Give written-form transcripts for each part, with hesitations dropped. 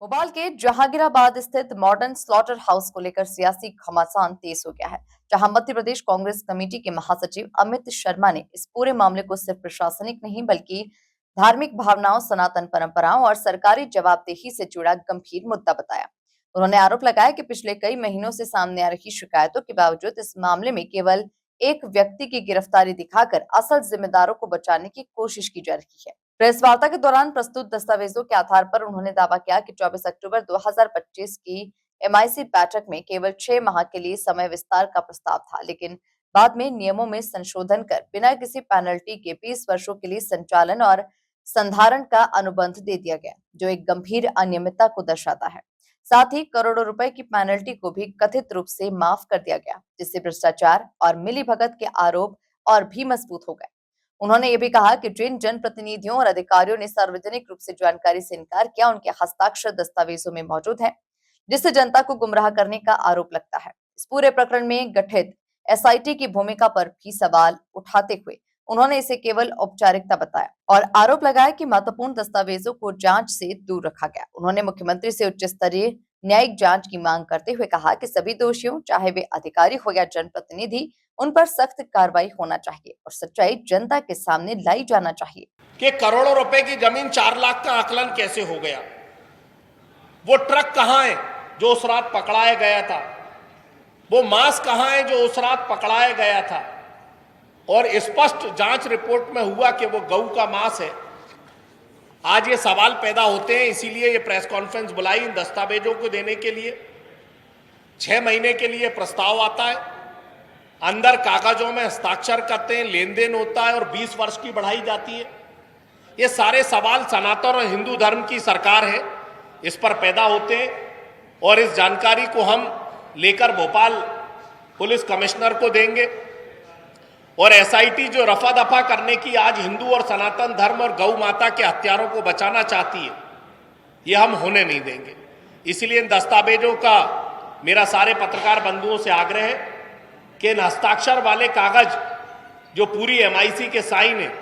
भोपाल के जहांगीराबाद स्थित modern slaughter house को लेकर सियासी घमासान तेज हो गया है, जहां मध्य प्रदेश कांग्रेस कमेटी के महासचिव अमित शर्मा ने इस पूरे मामले को सिर्फ प्रशासनिक नहीं बल्कि धार्मिक भावनाओं, सनातन परंपराओं और सरकारी जवाबदेही से जुड़ा गंभीर मुद्दा बताया। उन्होंने आरोप लगाया कि पिछले कई महीनों से सामने आ रही शिकायतों के बावजूद इस मामले में केवल एक व्यक्ति की गिरफ्तारी दिखाकर असल जिम्मेदारों को बचाने की कोशिश की जा रही है। प्रेस वार्ता के दौरान प्रस्तुत दस्तावेजों के आधार पर उन्होंने दावा किया कि 24 अक्टूबर 2025 की एमआईसी बैठक में केवल 6 माह के लिए समय विस्तार का प्रस्ताव था, लेकिन बाद में नियमों में संशोधन कर बिना किसी पेनल्टी के 20 वर्षों के लिए संचालन और संधारण का अनुबंध दे दिया गया, जो एक गंभीर अनियमितता को दर्शाता है। साथ ही करोड़ों रुपए की पेनल्टी को भी कथित रूप से माफ कर दिया गया, जिससे भ्रष्टाचार और मिलीभगत के आरोप और भी मजबूत हो गए। उन्होंने ये भी कहा कि जिन जनप्रतिनिधियों और अधिकारियों ने सार्वजनिक रूप से जानकारी से इनकार किया, उनके हस्ताक्षर दस्तावेजों में मौजूद हैं, जिससे जनता को गुमराह करने का आरोप लगता है। इस पूरे प्रकरण में गठित एसआईटी की भूमिका पर भी सवाल उठाते हुए उन्होंने इसे केवल औपचारिकता बताया और आरोप लगाया कि महत्वपूर्ण दस्तावेजों को जांच से दूर रखा गया। उन्होंने मुख्यमंत्री से उच्च स्तरीय न्यायिक जांच की मांग करते हुए कहा कि सभी दोषियों, चाहे वे अधिकारी हो या जनप्रतिनिधि, उन पर सख्त कार्रवाई होना चाहिए और सच्चाई जनता के सामने लाई जाना चाहिए। कि करोड़ों रुपए की जमीन 4 लाख का आकलन कैसे हो गया? वो ट्रक कहां है जो उस रात पकड़ाया गया था? वो मांस कहां है जो उस रात पकड़ाया गया था? और स्पष्ट जांच रिपोर्ट में हुआ कि वो गऊ का मांस है। आज ये सवाल पैदा होते हैं, इसीलिए ये प्रेस कॉन्फ्रेंस बुलाई इन दस्तावेजों को देने के लिए। 6 महीने के लिए प्रस्ताव आता है, अंदर कागजों में हस्ताक्षर करते हैं, लेन देन होता है और 20 वर्ष की बढ़ाई जाती है। ये सारे सवाल सनातन और हिंदू धर्म की सरकार है, इस पर पैदा होते हैं और इस जानकारी को हम लेकर भोपाल पुलिस कमिश्नर को देंगे और एसआईटी जो रफा दफा करने की आज हिंदू और सनातन धर्म और गौ माता के हत्यारों को बचाना चाहती है, ये हम होने नहीं देंगे। इसलिए इन दस्तावेजों का मेरा सारे पत्रकार बंधुओं से आग्रह है कि इन हस्ताक्षर वाले कागज जो पूरी एमआईसी के साइन है,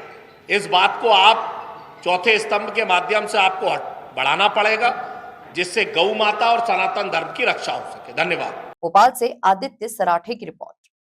इस बात को आप चौथे स्तंभ के माध्यम से आपको बढ़ाना पड़ेगा, जिससे गौ माता और सनातन धर्म की रक्षा हो सके। धन्यवाद। भोपाल से आदित्य सराठे की रिपोर्ट।